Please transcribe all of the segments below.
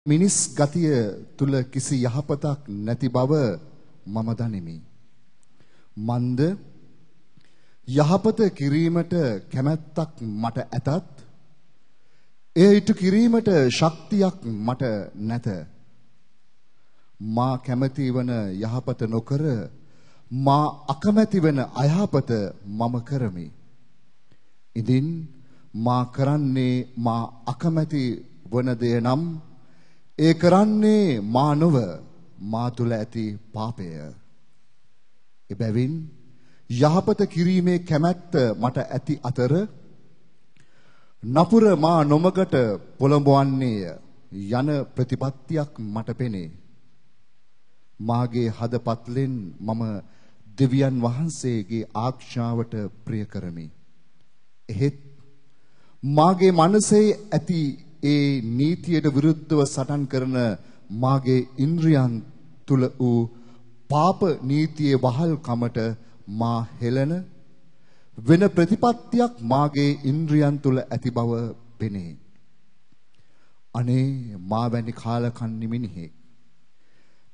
මිනිස් ගතිය තුල කිසි යහපතක් නැති බව මම දනිමි. මන්ද යහපත කිරීමට කැමැත්තක් මට ඇතත් එය ඉටු කිරීමට ශක්තියක් මට නැත. මා කැමැති වන යහපත නොකර මා අකමැති වන අයහපත මම කරමි. ඉදින් මා කරන්නේ මා අකමැති වන දේ නම් ඒ කරන්නේ මා නොව මා තුල ඇති පාපය. එබැවින් යහපත කිරීමේ කැමැත්ත මට ඇති අතර නපුර මා නොමගට පොළඹවන්නේය යන ප්‍රතිපත්තියක් මට පෙනේ. මාගේ හදපත්ලෙන් මම දෙවියන් වහන්සේගේ ආඥාවට ප්‍රිය කරමි. එහෙත් මාගේ මනසේ ඇති ඒ නීතියට විරුද්ධව සටන් කරන මාගේ ඉන්ද්‍රියන් තුල වූ පාප නීතියේ වහල්කමට මා හෙළන වෙන ප්‍රතිපත්තියක් මාගේ ඉන්ද්‍රියන් තුල ඇති බව පෙනේ. අනේ මා වැනි කාලකන්ණි මිනිහෙක්,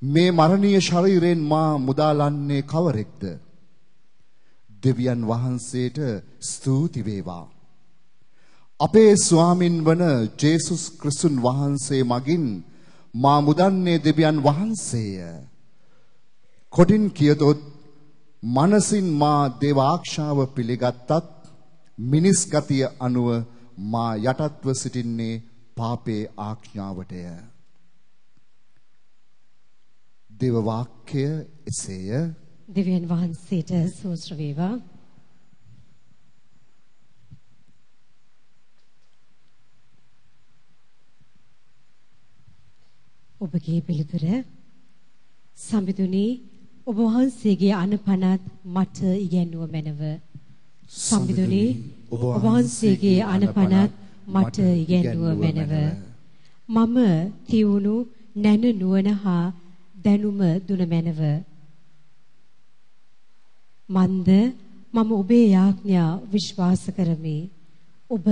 මේ මරණීය ශරීරයෙන් මා මුදාලන්නේ කවරෙක්ද? දෙවියන් වහන්සේට ස්තුති වේවා. අපේ ස්වාමින් වන ජේසුස් ක්‍රිස්තුන් වහන්සේ මගින් මා මුදන්නේ දෙවියන් වහන්සේය. කොටින් කියතොත් මනසින් මා දේව ආඥාව පිළිගත්තත් මිනිස් ගතිය අනුව මා යටත්ව සිටින්නේ පාපේ ආඥාවටය. දේව වාක්‍ය එසේය. දෙවියන් වහන්සේට ස්තෝත්‍ර වේවා. ඔබගේ පිළිතුර සම්බිදුනි, ඔබ වහන්සේගේ අනපනත් මට ඉගැන්වුව මැනව. සම්බිදුනි, ඔබ වහන්සේගේ අනපනත් මට ඉගැන්වුව මැනව. මම තියුණු නැන නුවණ හා දැනුම දුන මැනව. මන්ද මම ඔබේ යාඥා විශ්වාස කරමි. ඔබ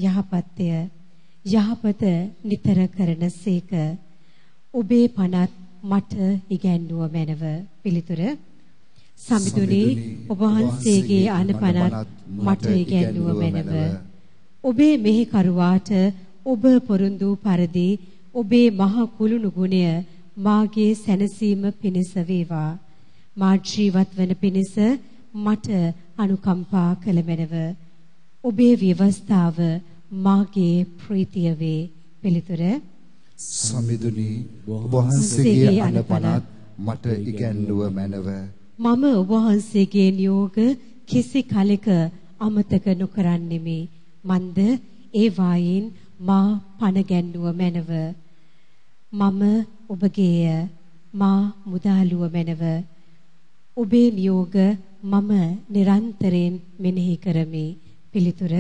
යහපත්ය, යහපත නිතර කරන සේක. ඔබේ පනත් මට ඉගැන්වුව මැනව. පිළිතුර සම්බිදුනි, ඔබ වහන්සේගේ අනපනත් මට ඉගැන්වුව මැනව. ඔබේ මෙහෙකරුවාට ඔබ පොරොන්දු පරිදි ඔබේ මහ කුළුණු ගුණය මාගේ සැනසීම පිණිස වේවා. මා ජීවත් වන පිණිස මට අනුකම්පා කළ මැනව. ඔබේ ව්‍යවස්ථාව මාගේ ප්‍රීතිය වේ. පිළිතුර සම්බිදුනි, ඔබ වහන්සේගේ අනපනත් මට ඉගැන්වුව මැනව. මම ඔබ වහන්සේගේ නියෝග කිසි කලෙක අමතක නොකරන්නෙමි. මන්ද ඒ වායින් මා පණ ගැන්වුව මැනව. මම ඔබගේය, මා මුදාලුව මැනව. ඔබේ නියෝග මම නිරන්තරයෙන් මෙනෙහි කරමි. පිළිතුර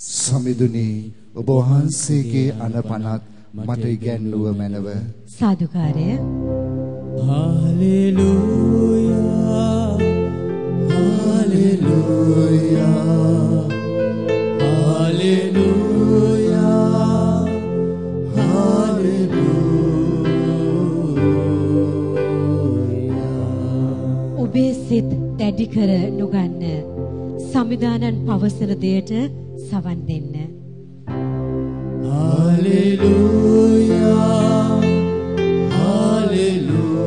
සම්බිදුනි, ඔබ වහන්සේගේ අනපනත් මට ඉගැන්වුව මැනව. සාදුකාරය. හාලෙලූයා, හාලෙලූයා, හාලෙලූයා, හාලෙලූයා. ඔබේ සිත දැඩි කර නොගන්න. සමිදානන් පවසන දෙයට සවන් දෙන්න. Hallelujah, hallelujah,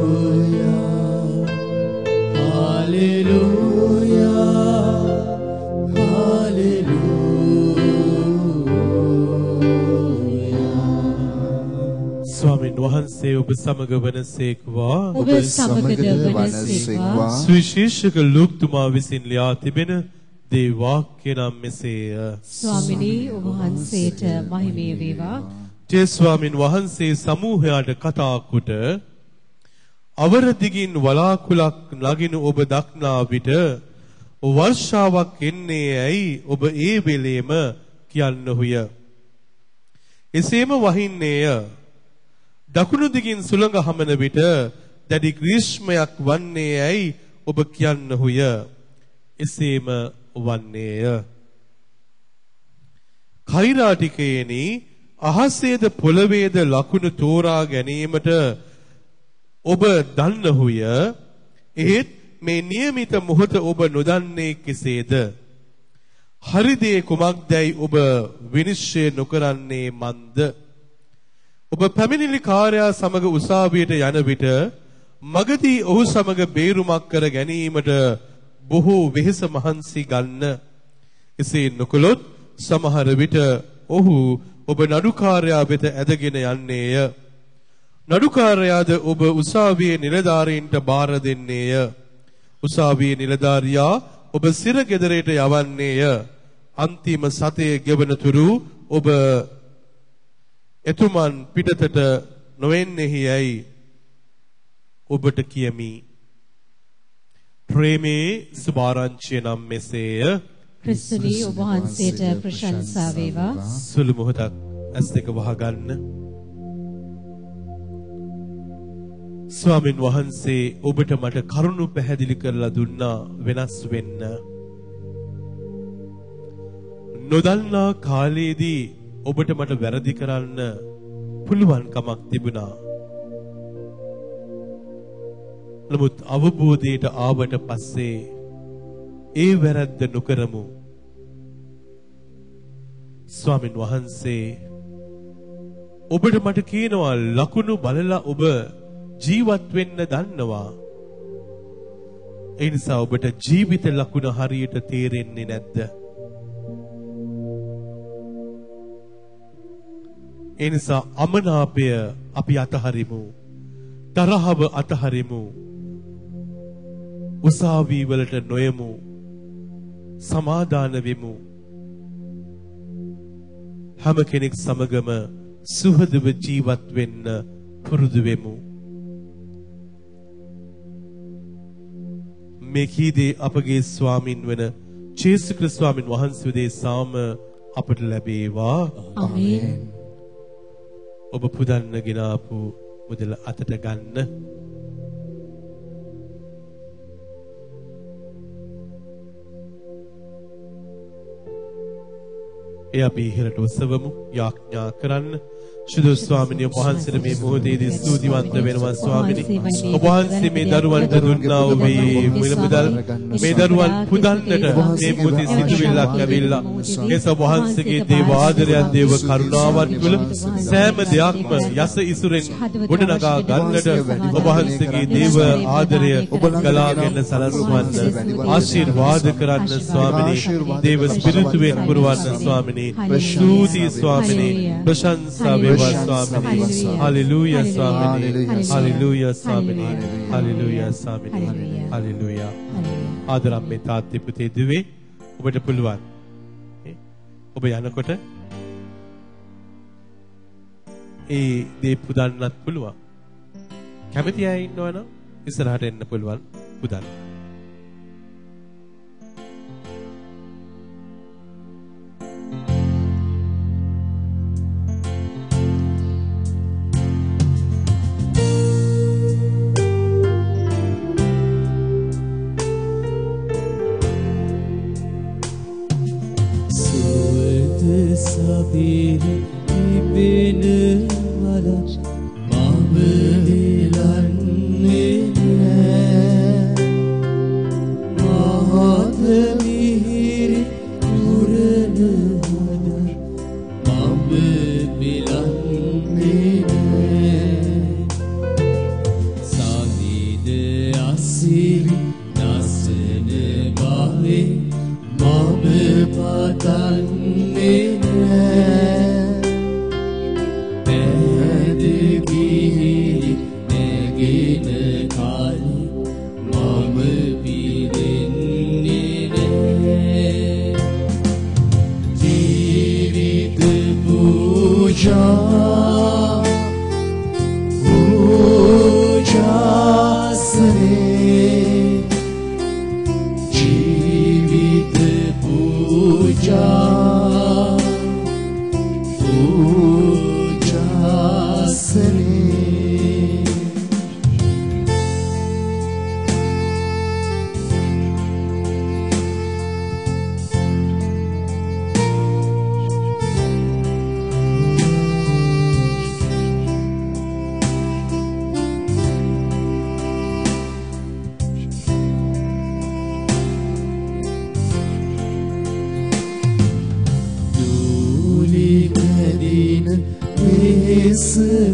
hallelujah, hallelujah. ස්වාමීන් වහන්සේ ඔබ සමග වනසේක්වා. ඔබ සමගද වනසේක්වා. සුවිශේෂක ලූක්තුමා විසින් ලියා තිබෙන දේ වාක්‍ය නම් මෙසේය. ස්වාමිනී, ඔබ වහන්සේට මහිමය වේවා. ජේ ස්වාමින් වහන්සේ සමූහයාට කතා කොට අවරදිගින් වලාකුලක් නගින ඔබ දක්නා විට වර්ෂාවක් එන්නේ ඇයි ඔබ ඒ වෙලේම කියන්නහුය. එසේම වහින්නේය. දකුණු දිගින් සුළඟ හමන විට දැඩි ග්‍රීෂ්මයක් වන්නේ ඇයි ඔබ කියන්නහුය. එසේම වන්නේය. කෛරාටිකයේනි, අහසේද පොළවේද ලකුණු තෝරා ගැනීමට ඔබ දන්නහුය. එහෙත් මේ નિયમિત මොහොත ඔබ නොදන්නේ කෙසේද? හරි දේ කුමක්දයි ඔබ විනිශ්චය නොකරන්නේ මන්ද? ඔබ පැමිණිලි කාර්යයා සමග උසාවියට යන විට මගදී ඔහු සමග බේරුමක් කර ගැනීමට බොහෝ වෙහෙස මහන්සි ගන්න. එසේ නොකළොත් සමහර විට ඔහු ඔබ නඩුකාරයා වෙත ඇදගෙන යන්නේය. නඩුකාරයාද ඔබ උසාවියේ නිලධාරීන්ට බාර දෙන්නේය. උසාවියේ නිලධාරියා ඔබ සිර ගෙදරට යවන්නේය. අන්තිම සතේ ගෙවන තුරු ඔබ එතුමන් පිටතට නොවෙන්නේහි යයි ඔබට කියමි. ප්‍රේමේ සුභාරංචිය නම් මෙසේය. ක්‍රිස්තුනි ඔබ වහන්සේට ප්‍රශංසා වේවා. සුළු මොහොතක් ඇස් දෙක වහගන්න. ස්වාමින් වහන්සේ ඔබට මට කරුණු පැහැදිලි කරලා දුන්නා වෙනස් වෙන්න. නොදන්නා කාලයේදී ඔබට මට වැරදි කරන්න පුළුවන් කමක් තිබුණා. නමුත් අවබෝධයට ආවට පස්සේ ඒ වැරද්ද නොකරමු. ස්වාමින් වහන්සේ ඔබට මට කියනවා ලකුණු බලලා ඔබ ජීවත් වෙන්න දන්නවා. ඒ නිසා ඔබට ජීවිත ලකුණ හරියට තේරෙන්නේ නැද්ද? ඒ නිසා අමනාපය අපි අතහරිමු. තරහව අතහරිමු. උසාවි වලට නොයමු. සමාදාන වෙමු. හැම කෙනෙක් සමගම සුහදව ජීවත් වෙන්න පුරුදු වෙමු. මේ කීදී අපගේ ස්වාමින් වන ජේසුස් ක්‍රිස්තුස් ස්වාමින් වහන්සේ දේශාම අපට ලැබේවා. ආමේන්. ඔබ පුදන්නගෙන ආපු මුදල අතට ගන්න. ඒ අපි ඉහළට ඔසවමු යාඥා කරන්න. ශුද්ධ ස්වාමීන් වහන්සේට මේ මොහොතේදී ස්තුතිවන්ත වෙනවා ස්වාමීනි. ඔබ වහන්සේ මේ දරුවන්ට දුන්නා වූ මේ මුදල් මේ දරුවන් පුදන්නට මේ මොහොතේ සිටුවිල්ලක් ඇවිල්ලා ඒ ඔබ වහන්සේගේ දේව ආදරයන් දේව කරුණාවන් තුළ සෑම දෙයක්ම යස ඉසුරෙන් ගොඩනගා ගන්නට ඔබ වහන්සේගේ දේව ආදරය ගලාගෙන සලස්වන්න ආශිර්වාද කරන්න ස්වාමීනි. දේව ස්පිරිතුවෙන් පුරවන්න ස්වාමීනි. ස්තුති ස්වාමීනි. ප්‍රශංසා Hallelujah, Swamini. Hallelujah, Swamini. Hallelujah, Swamini. Hallelujah. ආදරම් මේ තාත්ති පුතේ දුවේ ඔබට පුළුවන්. ඔබ යනකොට ඒ දේ පුදන්නත් පුළුවන්. කැමති අය ඉන්නවනම් ඉස්සරහට එන්න පුළුවන් පුදන්න.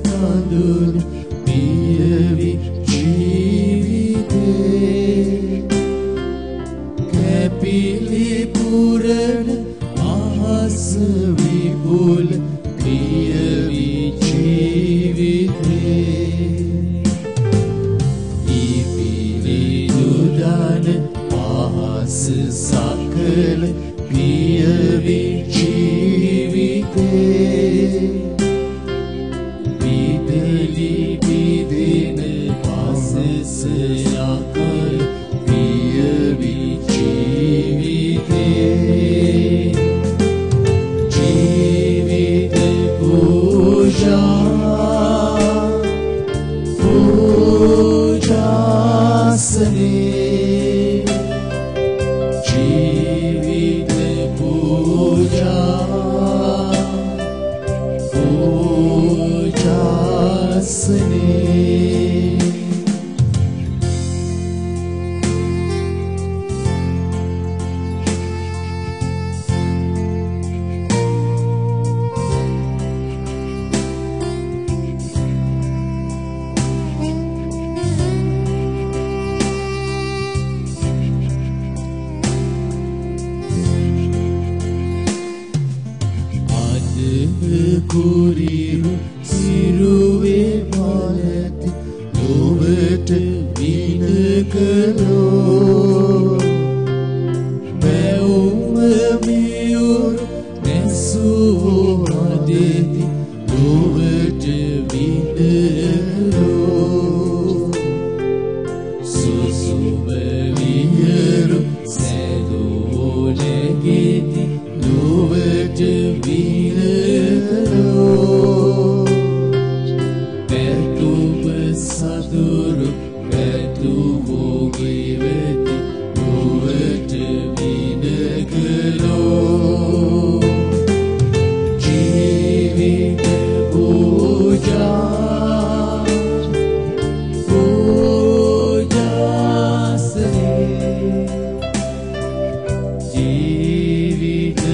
කඳුළු පියවි ජීවිතේ කැපිලි පුරන අහස විපුල පියවි ජීවිතේ ඉපිලි දුරන අහස සකල පියවි ජීවිතේ විදලි විදින පසස යකල පියවි ජීවිතේ ජීවිත පූජාසනේ ජීවිත පූජාසනේ කුරිරු සිරුවේ මලති ලොවට විනකලෝ බැවුම මියුරු නැසූ හදෙති ලොවට විනකලෝ සුසුම වියරු සැදෝ නැගෙති ලොවට සතුරු පැතුමෝගේ වෙති නුවට විනකලෝ ජීවිත පූජාසනේ ජීවිත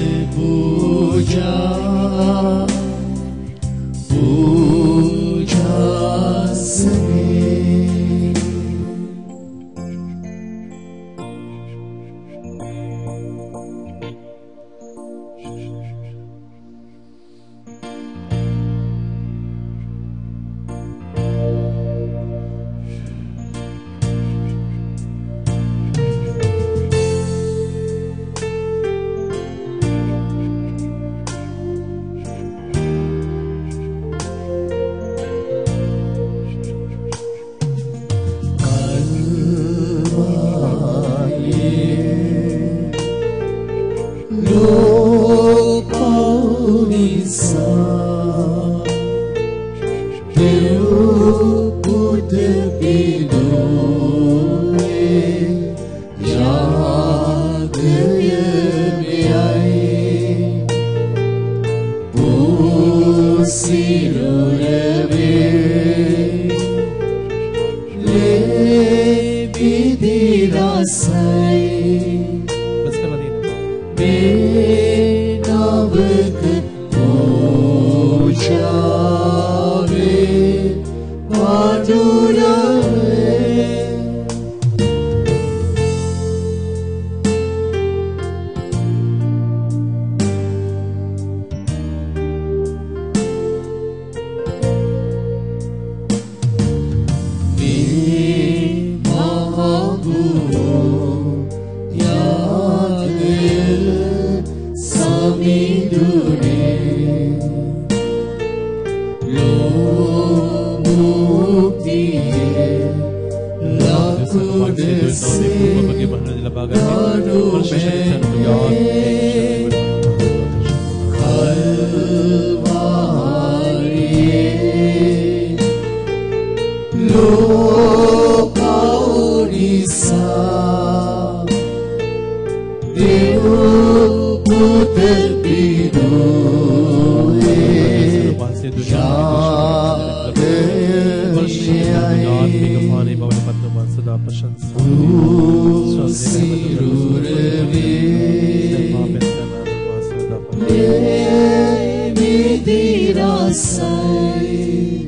Say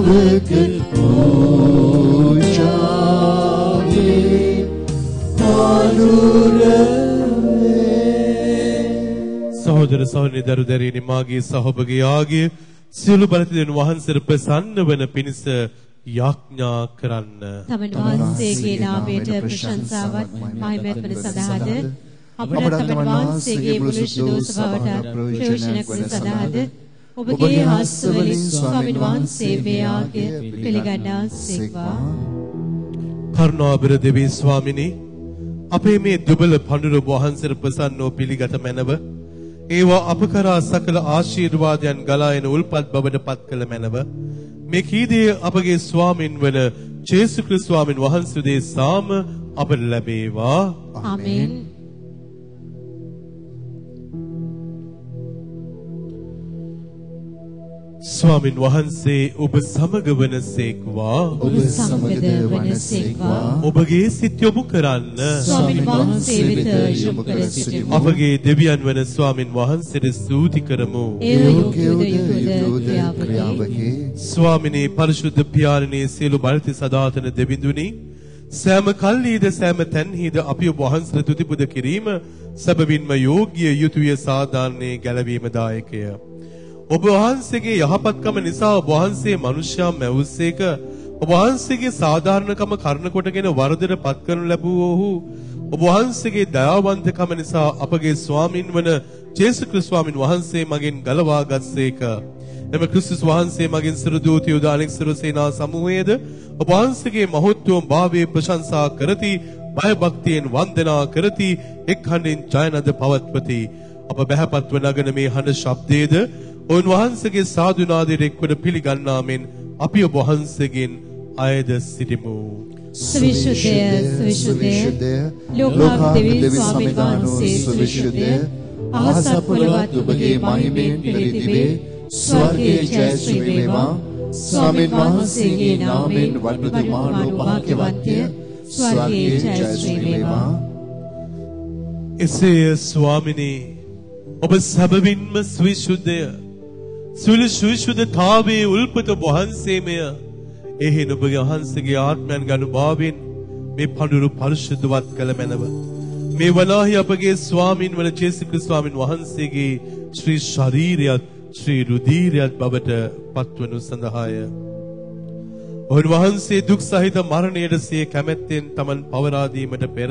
නාවක පූජාවේ සහෝදර සහෝදරනි දරු දැරියනි මාගේ සහෝබගේ ආගිය සියලු බලතිදෙන වහන්සේට ප්‍රසන්න වන පිණිස යාඥා කරන්න. තමන් වහන්සේගේ නාමයට ප්‍රශංසාවත් මහිමත් වන සදාද අපට තමන් වහන්සේගේ මුළු ශිරෝසභාවට ප්‍රයෝජනක් වන සදාද ඔබගේ හස්තවලින් ස්වාමීන් වහන්සේ මේ ආගිය පිළිගන්නාසේක්වා. කරුණාබර දෙවී ස්වාමිනී අපේ මේ දුබල පඬුර වහන්සේට ප්‍රසන්නව පිළිගත මැනව ඒවා අප කරා සකල ආශිර්වාදයන් ගලා එන උල්පත් බවට පත් කළ මැනව මේ කීදී අපගේ ස්වාමින් වන ජේසුස් ක්‍රිස්තුස් ස්වාමින් වහන්සේ දේශාම අපට ලැබේවා. ආමේන්. ස්වාමින් වහන්සේ ඔබ සමග වනසේක්වා. ඔබ සමගද වනසේක්වා. ඔබගේ සිත යොමු කරන්න. ස්වාමින් වහන්සේ වෙත යොමු කර සිටිමු. අපගේ දෙවියන් වන ස්වාමින් වහන්සේට ස්තුති කරමු. ඒ යෝග්‍යද ක්‍රියාවකි. ස්වාමිනේ පරිශුද්ධ පියාණනේ සියලු බලති සදාතන දෙවිඳුනි සෑම කල්හිද සෑම තැන්හිද අපි ඔබ වහන්සේට තුති පුද කිරීම සැබවින්ම යෝග්‍ය යුතුය සාධාරණේ ගැලවීම දායකය. ඔබ වහන්සේගේ යහපත්කම නිසා ඔබ වහන්සේ මිනිසයා මැවුස්සේක ඔබ වහන්සේගේ සාධාරණකම කරුණ කොටගෙන වරදට පත් කරනු ලැබුවෝහු ඔබ වහන්සේගේ දයාවන්තකම නිසා අපගේ ස්වාමින් වන ජේසුස් ක්‍රිස්තුස් ස්වාමින් වහන්සේ මගෙන් ගලවා ගත්සේක. එම ක්‍රිස්තුස් වහන්සේ මගෙන් සිරු දූතයෝ දානෙක් සිරු සේනා සමූහයේද ඔබ වහන්සේගේ මහත්වම භාවයේ ප්‍රශංසා කරති බය භක්තියෙන් වන්දනා කරති එක් හඬින් ජයනද පවත්වති. අප බහැපත්ව නගන මේ හඬ ශබ්දයේද ඔවුන් වහන්සේගේ සාදුනාදයට එක්වන පිළිගන්නා මෙන් අපි ඔබ වහන්සේගෙන් අයද සිටිමු. සවිශුද්ධය ලෝකාදේවී ස්වාමීන් වහන්සේ සවිශුද්ධය අහස පොළවත් ඔබගේ මහිමෙන් පිරිතිවේ ස්වර්ගයේ ජයශ්‍රී වේවා. ස්වාමීන් වහන්සේගේ නාමයෙන් වඩුතුමාණෝ වාක්‍යවන්තය ස්වර්ගයේ ජයශ්‍රී වේවා. එසේ ස්වාමිනී ඔබ සැබවින්ම සවිශුද්ධය සවිශුද්ධතාවයේ උල්පත වහන්සේමය. එහෙන් ඔබගේ වහන්සේගේ ආත්මයන් ගනුභාවයෙන් මේ පඬුරු පරිශුද්ධවත් කළ මැනව මේ වනාහි අපගේ ස්වාමින් වන ජේසුස් ක්‍රිස්තුස් ස්වාමින් වහන්සේගේ ශ්‍රී ශරීරයත් ශ්‍රී රුධිරයත් බවට පත්වනු සඳහාය. ඔවුන් වහන්සේ දුක් සහිත මරණයට සිය කැමැත්තෙන් තමන් පවරා දීමට පෙර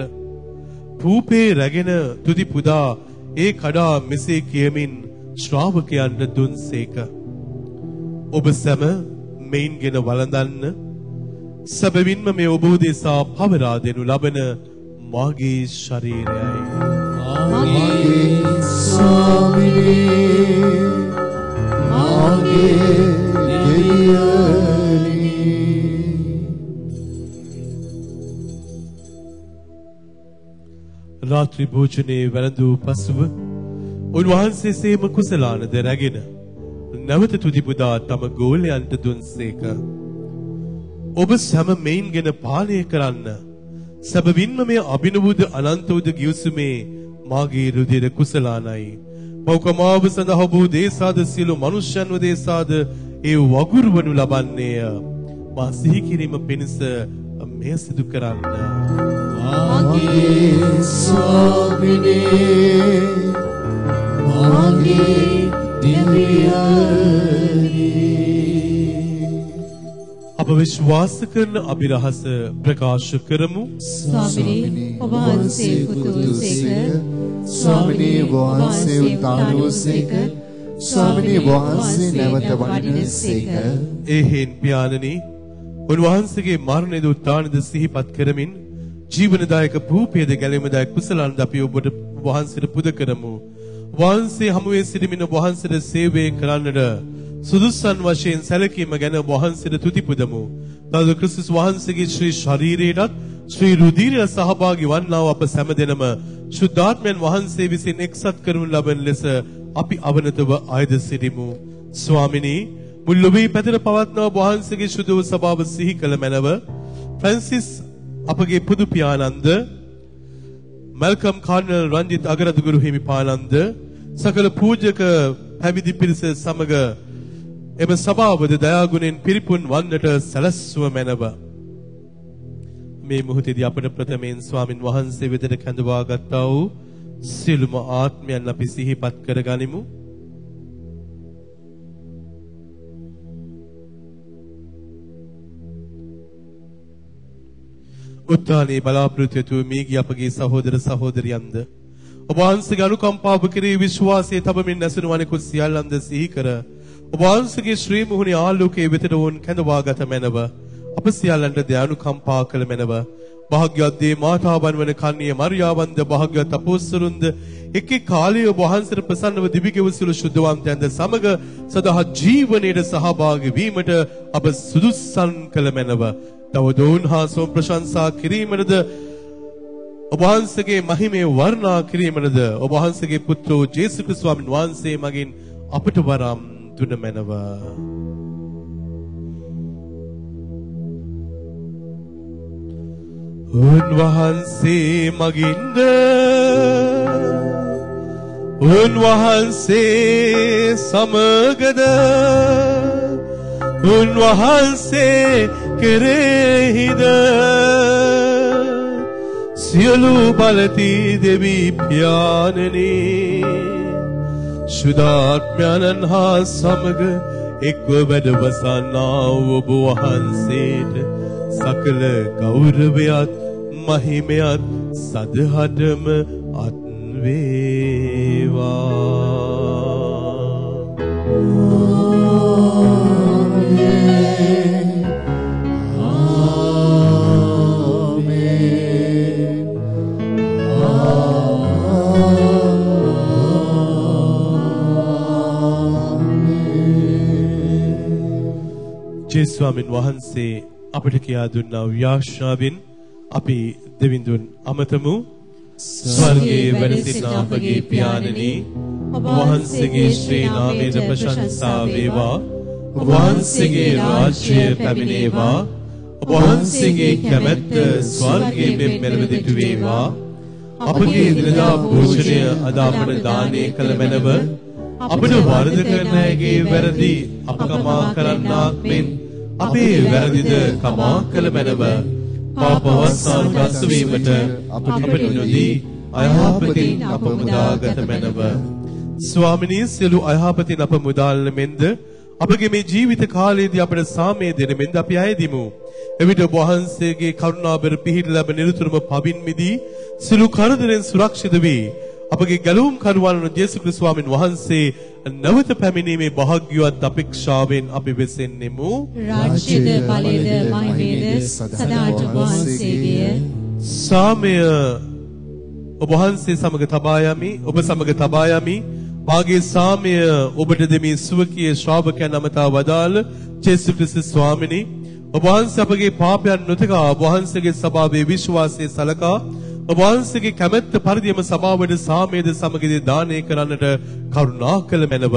රූපේ රැගෙන තුති පුදා ඒ කඩා මෙසේ කියමින් ශ්‍රාවකයන්ට දුන්සේක. ඔබ සැම මෙයින්ගෙන වළඳන්න සැබවින්ම මේ ඔබ උදෙසා පවරා දෙනු ලබන මාගේ ශරීරයයි. මාගේ ස්වාමී මාගේ දෙවියනි. රාත්‍රී භෝජනයේ වැළඳූ පසුව උන්වහන්සේ සේම කුසලානද රැගෙන නැවත තුති පුදා තම ගෝලයන්ට දුන්සේක. ඔබ සැම මෙයින්ගෙන පානය කරන්න සැබවින්ම මේ අභිනවුද අනන්ත වූ ගිවිසුමේ මාගේ රුධිර කුසලානයි. පෞකමාව සඳහා ඔබ දේශාද සියලු මනුෂ්‍යයන්ව දේශාද ඒ වගුරු වනු ලබන්නේය. මා සිහි කිරීම පිණිස මෙය සිදු කරන්න. මාගේ ස්වාමිනේ මාගේ දෙවියනි. අප විශ්වාස කරන අභිරහස ප්‍රකාශ කරමු. ස්වාමිනී ඔබ වහන්සේ පුතුසේක ස්වාමිනේ වහන්සේ උත්තානෝසේක ස්වාමිනේ වහන්සේ නැවත වඩිනසේක. එහෙන් පියාණනි උන්වහන්සේගේ මරණයද උත්ථානද සිහිපත් කරමින් ජීවනදායක භූපයේද ගැලෙමදායක කුසලන්ද අපි ඔබට වහන්සේට පුද කරමු. වහන්සේ හමුවේ සිටමින් වහන්සේට සේවය කරන්නට සුදුසන් වශයෙන් සැලකීම ගැන වහන්සේට තුති පුදමු. තද ක්‍රිස්තුස් වහන්සේගේ ශ්‍රී ශරීරයටත් ශ්‍රී රුධිරය සහභාගී වන්නා වූ අප සැමදෙනම ශුද්ධාත්මයන් වහන්සේ විසින් එක්සත් කරනු ලබන ලෙස අපි අවනතව ආයද සිටිමු. ස්වාමිනී මුල් ලොවේ පැතර පවත්නා වහන්සේගේ ශුද්ධ වූ සභාව සිහි කළ මැනව ෆ්‍රැන්සිස් අපගේ පුදු පියාණන්ද මල්කම් කාඩිනල් රංජිත් අගරදුගුරු හිමිපාණන්ද සකල පූජක පැවිදි පිරිස සමග එම සභාවද දයාගුණෙන් පිරිපුන් වන්නට සැලැස්ව මැනව. මේ මොහොතේදී අපට ප්‍රථමයෙන් ස්වාමින් වහන්සේ වෙතට කැඳවා ගත්තා වූ සියලුම ආත්මයන් අපි සිහිපත් කරගනිමු. උත්තානයේ බලාපොරොත්තු වෙතු මේගී අපගේ සහෝදර සහෝදරියන්ද ඔබ වහන්සේගේ අනුකම්පාව කෙරෙහි විශ්වාසය තබමින් නැසුණු අනෙකුත් සියල්ලන්ද සිහි කර ඔබ වහන්සේගේ ශ්‍රී මුහුණේ ආලෝකයේ වෙතට වුන් කැඳවාගත මැනව අප සියල්ලන්ට දයානුකම්පා කළ මැනව භාග්‍යවත් දේ මාතාවන් වන කන්නිය මරියාවන්ද භාග්‍යවත් අපොස්තලුන්ද එක් එක් කාලයේ ඔබ වහන්සේට ප්‍රසන්නව දිවිගෙවසිලු ශුද්ධවන්තයන්ද සමග සදා ජීවනයේ සහභාගී වීමට අප සුදුස්සන් කළ මැනව තවදෝන් හා සෝම් ප්‍රශංසා කිරීමනද ඔබ වහන්සේගේ මහිමේ වර්ණනා කිරීමනද ඔබ වහන්සේගේ පුත්‍රෝ ජේසුස් ක්‍රිස්තුස් ස්වාමීන් වහන්සේ මගින් අපට වරම් දුන මැනව. උන්වහන්සේ මගින්ද උන්වහන්සේ සමගද උන්වහන්සේ කෙරෙහිද සියලු බලති දෙවි පියාණනි සුදාත්මයන්න් හා සමග එක්ව වැඩවසන්නා ඔබ වහන්සේට සකල ගෞරවයත් මහිමයත් සදහටම අත් වේවා. ජේසුස් ස්වාමීන් වහන්සේ අපට කියා දුන්නා ව්‍යාශ්‍රාවෙන් අපි දෙවිඳුන් අමතමු. ස්වර්ගයේ වැඩ සිටින අපගේ පියාණනි ඔබ වහන්සේගේ ශ්‍රී නාමයට ප්‍රශංසා වේවා. ඔබ වහන්සේගේ රාජ්‍යය පැමිණේවා. ඔබ වහන්සේගේ කැමැත්ත ස්වර්ගයේ මෙලව දිටු වේවා. අපගේ දිනදා භෝජනය අද අපට දානය කළ මැනව අපට වරද කරන අයගේ වැරදි අප කමා කරන්නාක් මෙන් අපේ වැරදිද කමා කළ මැනව පාපවස්සාන රස වීමට අපට නොදී අයහපතින් අප මුදාගත මැනව. ස්වාමිනී සියලු අයහපතින් අප මුදාලන මෙන්ද අපගේ මේ ජීවිත කාලයේදී අපට සාමය දෙන මෙන්ද අපි අයදිමු. එවිට ඔබ වහන්සේගේ කරුණාබර පිහිට ලැබ නිරතුරුම පවින් මිදී සියලු කරදරෙන් සුරක්ෂිත වී අපගේ ගැලවුම් කරුවන් ජේසුස් ක්‍රිස්තුස් ස්වාමීන් වහන්සේ නැවත පැමිණීමේ භාග්‍යවත් අපේක්ෂාවෙන් අපි වෙසෙන්නෙමු. රාජ්‍යද බලයද මහිමේද සදාට වහන්සේගේ. සාමය ඔබ වහන්සේ සමග තබා යමි. ඔබ සමග තබා යමි. මාගේ සාමය ඔබට දෙමි සුවකී ශ්‍රාවකයන් අමතා වදාළ ජේසුස් ක්‍රිස්තුස් ස්වාමීනි ඔබ වහන්සේ අපගේ පාපයන් නොතකා ඔබ වහන්සේගේ සභාවේ විශ්වාසයේ සලකා ඔබ වහන්සේගේ කැමැත්ත පරිදිම සභාවට සාමයේද සමගදී දානය කරන්නට කරුණා කළ මැනව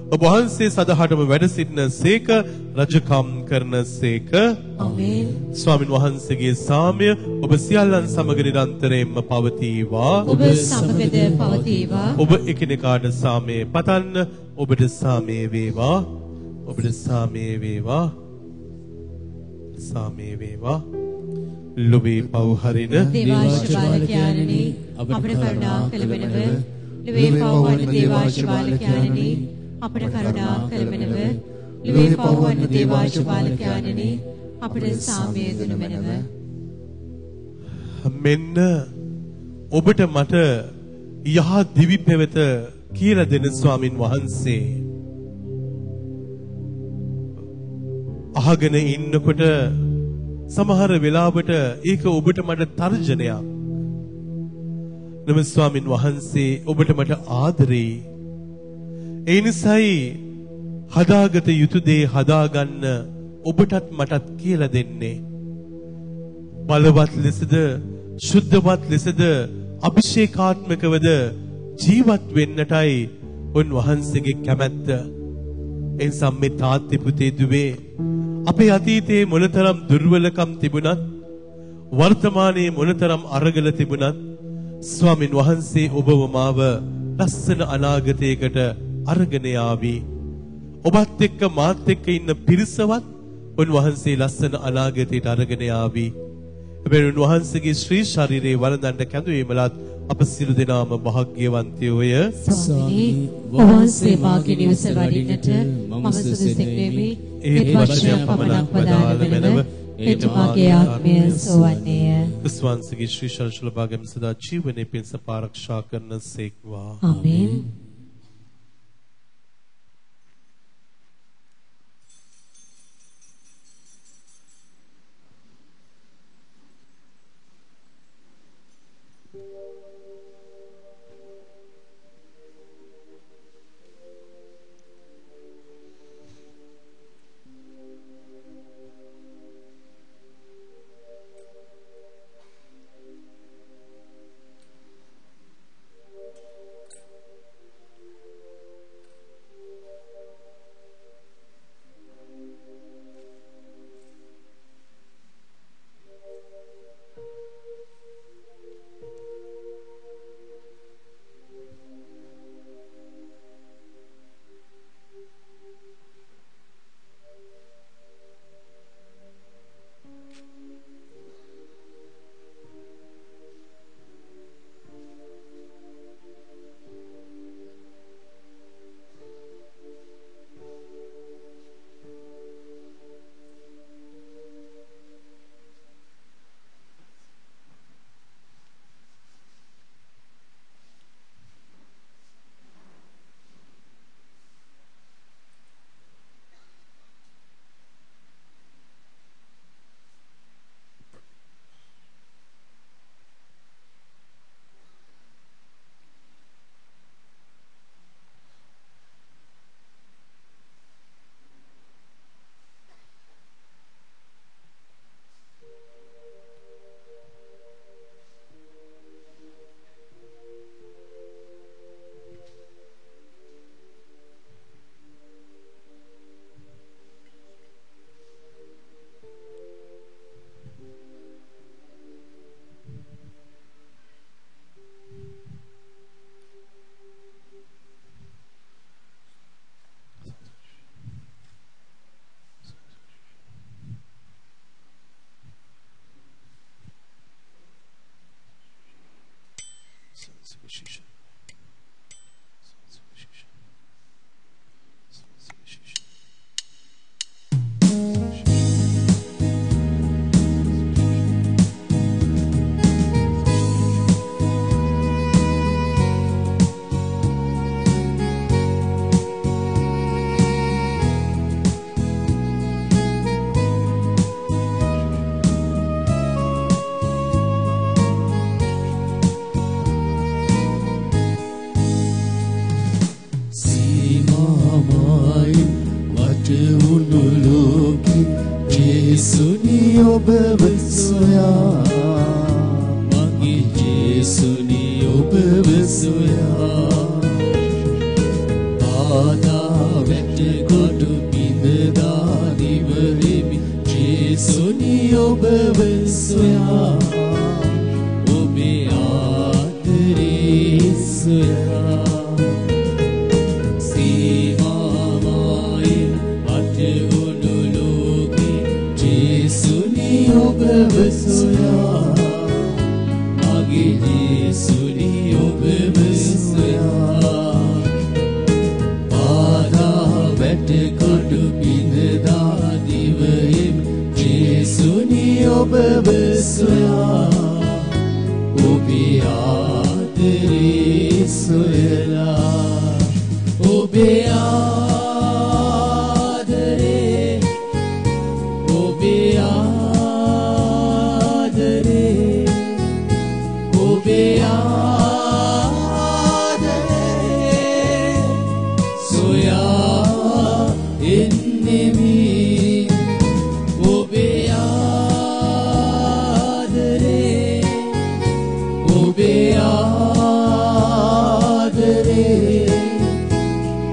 ඔබ වහන්සේ සදහටම වැඩ සිටින සේක රජකම් කරන සේක. ආමේන්. ස්වාමින් වහන්සේගේ සාමය ඔබ සියල්ලන් සමග නිරන්තරයෙන්ම පවතිවා. ඔබ සමගද පවතිවා. ඔබ එකිනෙකාට සාමය පතන්න. ඔබට සාමය වේවා. ඔබට සාමය වේවා. සාමය වේවා. ලොවේ පව් හරින දේවාශිර්වාදකයන්නි අපට කරුණා කළ මැනව. ලොවේ පව් වන දේවාශිර්වාදකයන්නි අපට කරුණා කළ මැනව. ලොවේ පව් වන දේවාශිර්වාදකයන්නි අපට සාමය දුන මැනව. මෙන්න ඔබට මට යහ දිවි පෙවත කියලා දෙන ස්වාමින් වහන්සේ අහගෙන ඉන්නකොට සමහර වෙලාවට ඒක ඔබට මට තර්ජනයක්. නම ස්වාමින් වහන්සේ ඔබට මට ආදරේ. ඒ නිසායි හදාගත යුතු දේ හදාගන්න ඔබටත් මටත් කියලා දෙන්නේ. බලවත් ලෙසද ශුද්ධවත් ලෙසද අභිෂේකාත්මකවද ජීවත් වෙන්නටයි උන්වහන්සේගේ කැමැත්ත. එනිසා මේ තාත්ති පුතේ දුවේ අපේ අතීතයේ මොනතරම් දුර්වලකම් තිබුණත් වර්තමානයේ මොනතරම් අරගල තිබුණත් ස්වාමින් වහන්සේ ඔබව මාව ලස්සන අනාගතයකට අරගෙන යාවි. ඔබත් එක්ක මාත් එක්ක ඉන්න පිරිසවත් උන්වහන්සේ ලස්සන අනාගතයට අරගෙන ආවි. එබැවින් උන්වහන්සේගේ ශ්‍රී ශරීරයේ වළඳන්න කැඳවීමලත් අප සියලු දෙනාම භාග්‍යවන්තයෝය. ස්වාමී වහන්සේ මාගේ නිවස වඩින්නට මම සුදුසුෙක් නෙමි. ඒ වචනය පමණක් වදාළ මැනව ඒට මාගේ ආත්මය සෝවන්නේය. විශ්වාසගේ ශ්‍රී ශරීර ලබාගැනීම සදා ජීවනයේ පිණිස ආරක්ෂා කරන සේක්වා. ආමේන්.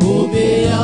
Obe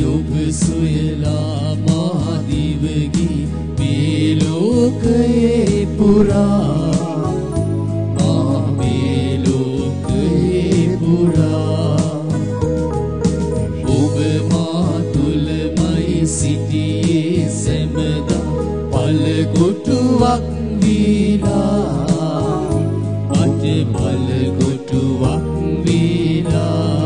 ඔබ සොයලා මා දිවගි මේ ලෝකයේ පුරා මා මේ ලෝකයේ පුරා ඔබ මා තුලමයි සිටියේ සැමදා පළකොටුවක් වීලා මට පළකොටුවක් වීලා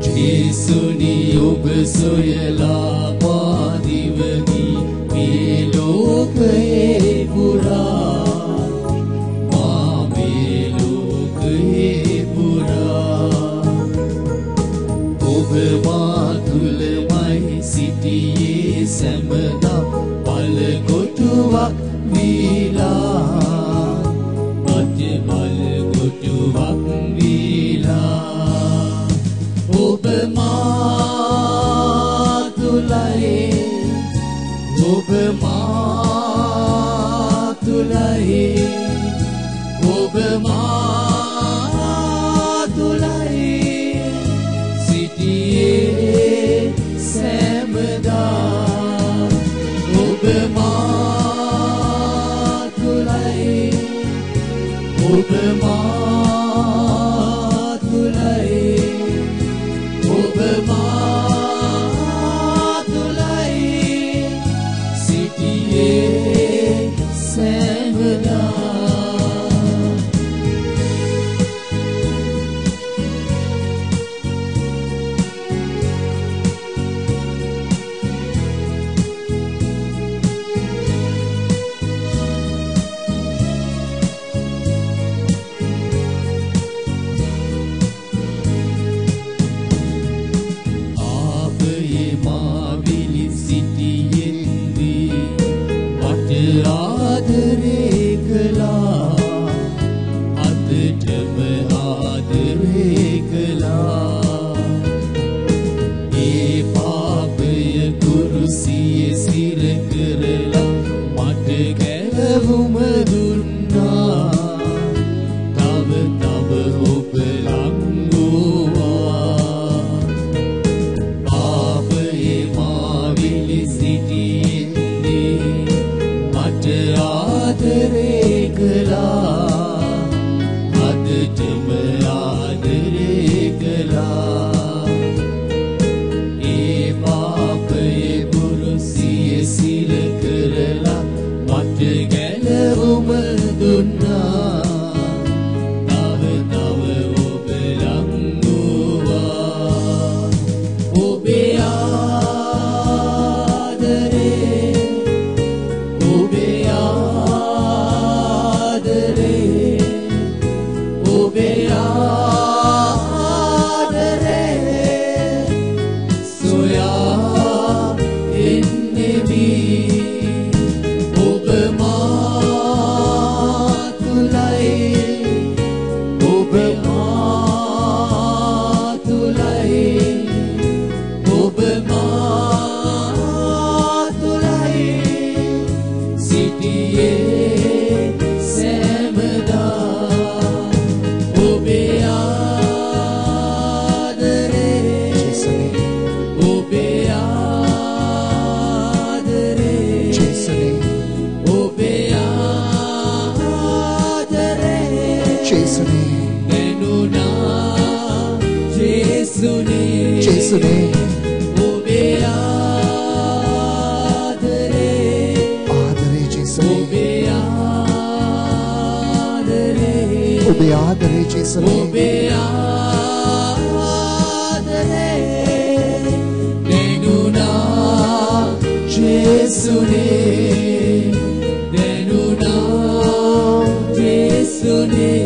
ජේසුනි ඔබ සොයලා මා දිවගි මේ ලෝකයේ පුරා මා මේ ලෝකයේ පුරා ඔබ මා තුලමයි සිටියේ සැමදා පළකොටුවක් වීලා මට පළකොටුවක් වීලා ඔබ මා තුලයි ඔබ මා තුලයි ඔබ මා තුලයි සිටියේ සෑමදා ඔබ මා තුලයි ඔබ මා තුලයි ඔබ මා තුලයි සිටියේ සෑමදා ආදරේ කළා අදටම ආදරේ කළා ඒ පාපය කුරුසියේ සිර කරලා මට ගැලවුම දුන්නා තව තව ඔබ ලංගුවා පාපයේ මා විලි සිටියේ මට ආදරේ කළා අදටම ආදරේ කළා ඒ පාපයේ පුරුසියේ සිර කරලා මට ගැලවුම දුන්නා තව තව ඔබ ලංගුවා ඔබේ ආදරේ ඔබේ ආදරේ ඔබේ ආදරේ සොයා එන්නෙමි ඔබ මා තුලයි ඔබ මා තුලයි ඔබ මා තුලයි සිටියේ සෑමදා ඔබේ ආදරේ ඔබේ ආදරේ ඔබේ ආදරේ දැනුණා ජේසුනේ ඔබේ ආදරේ ඔබේ ආදරේ ඔබේ ආදරේ ජේසුනේ ඔබේ ආදරේ දැනුණා ජේසුනේ දැනුණා ජේසුනේ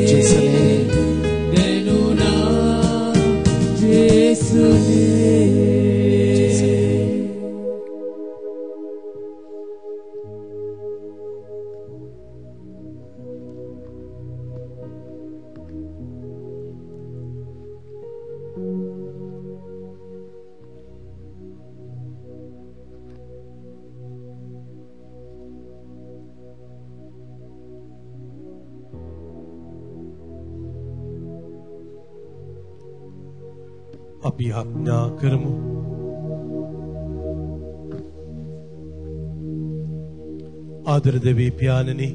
දැනුණා ජේසුනේ අපි ආඥා කරමු. ආදර දෙවී පියාණනි,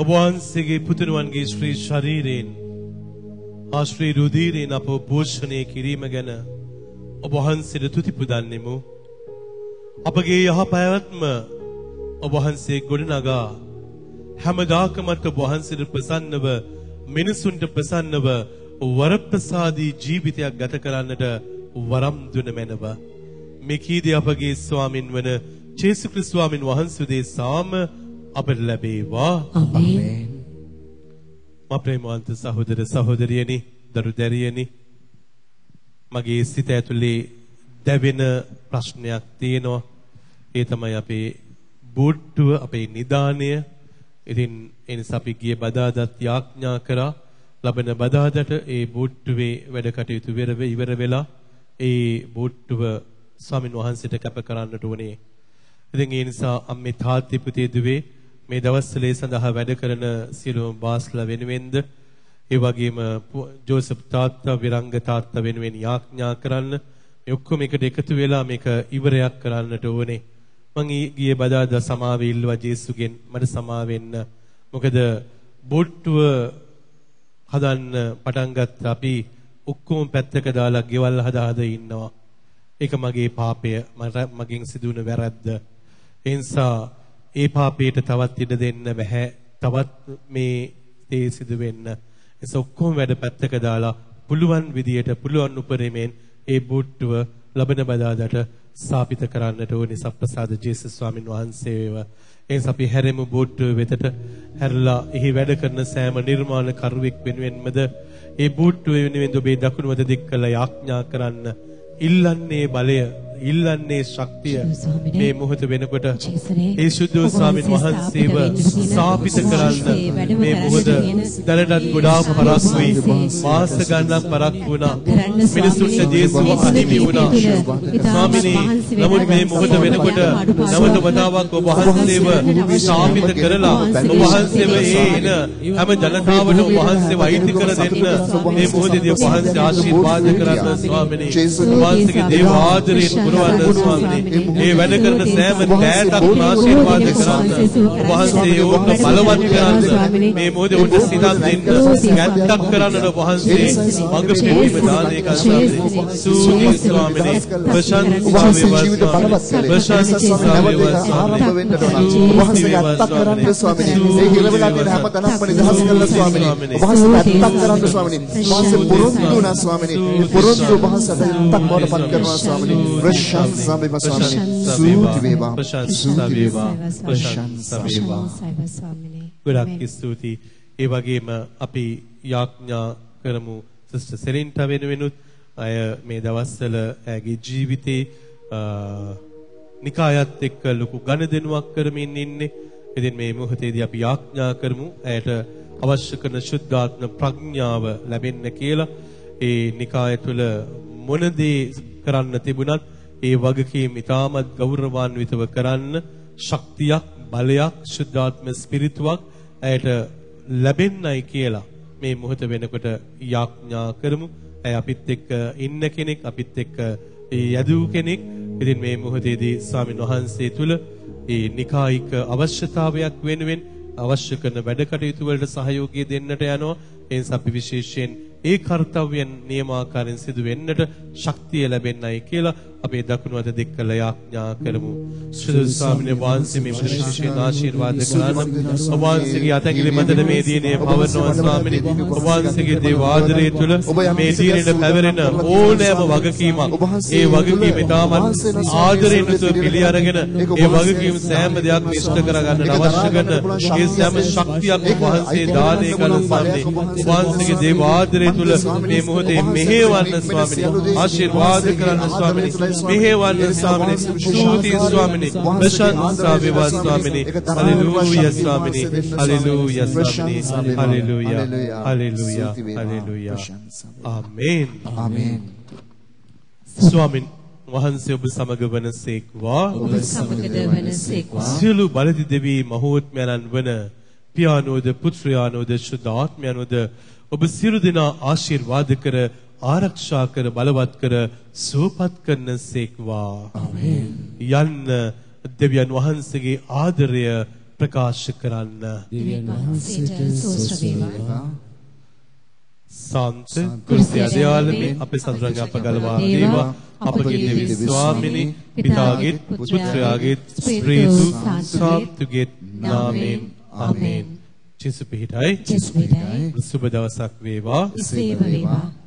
ඔබ වහන්සේගේ පුතුණුවන්ගේ ශ්‍රී ශරීරයෙන් ආශ්‍රී රුධිරයෙන් අප පෝෂණය කිරීම ගැන ඔබ වහන්සේට තුති පුදන්නෙමු. අපගේ යහපැවැත්ම ඔබ වහන්සේ ගොඩනගා හැමදාකමත් ඔබ වහන්සේට ප්‍රසන්නව, මිනිසුන්ට ප්‍රසන්නව වරප්‍රසාදී ජීවිතයක් ගත කරන්නට වරම් දුන මැනව. මේ කීදී අපගේ ස්වාමින් වන ජේසුස් ක්‍රිස්තුස් ස්වාමින් වහන්සේ සාම අපට ලැබේවා. ආමේන්. මා ප්‍රේමවන්ත සහෝදර සහෝදරියනි, දරු දැරියනි, මගේ සිත ඇතුලේ දැවෙන ප්‍රශ්නයක් තියෙනවා. ඒ තමයි අපේ බෝට්ටුව, අපේ නිදානය. ඉතින් ඒ නිසා අපි ගිය බදාදත් යාඥා කරා ලබන බදාදට ඒ බෝට්ටුවේ වැඩ කටයුතු ඉවර වෙලා ඒ බෝට්ටුව ස්වාමින් වහන්සේට කැප කරන්නට ඕනේ. ඉතින් ඒ නිසා අම්මේ තාත්තේ පුතේ දුවේ මේ දවස්වල සඳහා වැඩ කරන සියලුම බාස්ලා වෙනුවෙන්ද, ඒ වගේම ජෝසප් තාත්තා, විරංග තාත්තා වෙනුවෙන් යාඥා කරන්න. මේ ඔක්කොම එකට එකතු වෙලා මේක ඉවරයක් කරන්නට ඕනේ. මං ගියේ බදාදා සමාව ඉල්ලුවා ජේසුගෙන් මට සමා වෙන්න. මොකද බොට්ටුව හදන්න පටන් ගත්ත අපි ඔක්කොම පැත්තක දාලා ගෙවල් හදා ඉන්නවා. ඒක මගේ පාපය, මගෙන් සිදුවන වැරද්ද. ඒ නිසා ඒ පාපයට තවත් ඉඩ දෙන්න බෑ. තවත් මේ දේ සිදු වෙන්න. ඒස ඔක්කොම වැඩ පැත්තක දාලා පුළුවන් විදියට, පුළුවන් උපරිමයෙන් ඒ බොට්ටුව ලබන බදාදට ස්ථාපිත කරන්නට ඕනේ සප්‍රසාද ජේසුස් ස්වාමින් වහන්සේව. එනිසා අපි හැරෙමු බොට්ටුව වෙතට. හැරලා එහි වැඩ කරන සෑම නිර්මාණ කරුවෙක් වෙනුවෙන්මද ඒ බොට්ටුව වෙනුවෙන් ඔබේ දකුණු වද දික් කළ යාඥා කරන්න. ඉල්ලන්නේ බලය, ඉල්ලන්නේ ශක්තිය මේ මොහොත වෙනකොට ඒ සුදු ස්වාමින් වහන්සේව ස්ථාපිත කරන්න. මේ මොහොත දැනටත් ගොඩාක් පරක්කුයි, මාස ගණනක් පරක්කු වුණා. මිනිසුන්ට ජේසුව අහිමි වුණා. ස්වාමිනේ, නමුත් මේ මොහොත වෙනකොට නවත වතාවක් ඔබ වහන්සේව ස්ථාපිත කරලා ඔබ වහන්සේව එන හැම ජනතාවට ඔබ වහන්සේව අයිති කර දෙන්න මේ මොහොතේදී ඔබ වහන්සේ ආශිර්වාද කරන්න ස්වාමිනේ. වහන්සේගේ දේව ආදරයෙන් පුරවන්න ස්වාමීනි. මේ වැඩ කරන සෑම දෑතක්ම ආශිර්වාද කරන්න. වහන්සේ ඕක බලවත් කරන්න. මේ මොහොතේ උන්ට සිතක් දෙන්න. ගැත්තක් කරන්න වහන්සේ මඟ පිළිම දානය කරන්න. සූනි ස්වාමීනි. ප්‍රශාන්ත ජීවිත බලවත් කළේ. ප්‍රශාන්ත ස්වාමීනි ආරම්භ වෙන්න ඕන. වහන්සේ ගැත්තක් කරන්න ස්වාමීනි. ඒ හිලවලා තියෙන හැම තැනක්ම නිදහස් කරලා ස්වාමීනි. වහන්සේ ගැත්තක් කරන්න ස්වාමීනි. වහන්සේ පුරුදු වුණා ස්වාමීනි. පුරුදු වහන්සේ ගැත්තක් බවට පත් කරනවා ස්වාමීනි. प्रशंसा वේවා ස්වාමීනි. ස්තුති වේවා. ප්‍රශංසා වේවා. ප්‍රශංසා වේවා. ගොඩක් ස්තුතියි. ඒ වගේම අපි යාඥා කරමු සිස්ටර් සෙලින්ට වෙනුවෙනුත් අය මේ දවස්වල ඇගේ ජීවිතේ නිකායත් එක්ක ලොකු ගනුදෙනුවක් කරමින් ඉන්නේ. ඉතින් මේ මොහොතේදී අපි යාඥා කරමු ඇයට අවශ්‍ය කරන ශුද්ධාත්ම ප්‍රඥාව ලැබෙන්න කියලා. ඒ නිකාය තුළ මොන දේ කරන්න තිබුණත් ඒ වගකීම් ඉතාමත් ගෞරවාන්විතව කරන්න ශක්තියක්, බලයක්, ශුද්ධාත්ම ස්පිරිතුවක් ඇයට ලැබෙන්නයි කියලා මේ මොහොත වෙනකොට යාඥා කරමු. ඇය අපිත් එක්ක ඉන්න කෙනෙක්, අපිත් එක්ක යදූ කෙනෙක්. ඉතින් මේ මොහොතේදී ස්වාමින් වහන්සේ තුල ඒ නිකායික අවශ්‍යතාවයක් වෙනුවෙන් අවශ්‍ය කරන වැඩ කටයුතු වලට සහයෝගය දෙන්නට යනවා. ඒ නිසා අපි විශේෂයෙන් ඒ කාර්යයන් නියමාකාරයෙන් සිදු වෙන්නට ශක්තිය ලැබෙන්නයි කියලා අපේ දකුණු අත දික් කළ යාඥා කරමු. ශ්‍රී ස්වාමීන් වහන්සේ මේ විශේෂයෙන් ආශිර්වාද කරන ඔබ වහන්සේගේ අතැඟිලි මැදට මේ දිනේ පවර්නවා ස්වාමීනි. ඔබ වහන්සේගේ දේව ආදරය තුළ මේ දිනෙට පැවරෙන ඕනෑම වගකීමක්, ඒ වගකීම ඉතාමත් ආදරයෙන් යුතුව පිළි අරගෙන ඒ වගකීම් සෑම දෙයක්ම ඉෂ්ට කරගන්න අවශ්‍ය කරන ඒ සෑම ශක්තියක් ඔබ වහන්සේ දානය කරන ස්වාමීනි. ඔබ වහන්සේගේ දේව ආදරය තුළ මේ මොහොතේ මෙහෙවන්න ස්වාමීනි. ආශිර්වාද කරන්න ස්වාමීනි. මෙහෙවන්න ස්වාමීනි. ස්තුති ස්වාමීනි. ප්‍රශංසා වේවා ස්වාමීනි. හලෙලූයා ස්වාමීනි. හලෙලූයා ස්වාමීනි. හලෙලූයා. හලෙලූයා. හලෙලූයා. ආමේන්. ආමේන්. ස්වාමීන් වහන්සේ ඔබ සමග වනසේක්වා. ඔබ සමගද වනසේක්වා. සියලු බලති දෙවි මහෝත්මයන්න් වන පියාණෝද පුත්‍රයාණෝද ශුද්ධාත්මයන්ෝද ඔබ සියලු දෙනා ආශිර්වාද කර ආරක්ෂා කර බලවත් කර සුවපත් කරන සේක්වා. ආමේන්. යන්න දෙවියන් වහන්සේගේ ආදරය ප්‍රකාශ කරන්න. දෙවියන් වහන්සේට සෝස්ත්‍ර වේවා. සාන්ත කුරුසිය දයාලමේ අපේ සඳරන් අප ගලවා දේවා. අපගේ දෙවි ස්වාමිනී පිතාගේ පුත්‍රයාගේ ස්ප්‍රීතු සාන්තුගේ නාමයෙන් ආමේන්. ජේසු පිහිටයි. සුබ දවසක් වේවා. වේවා.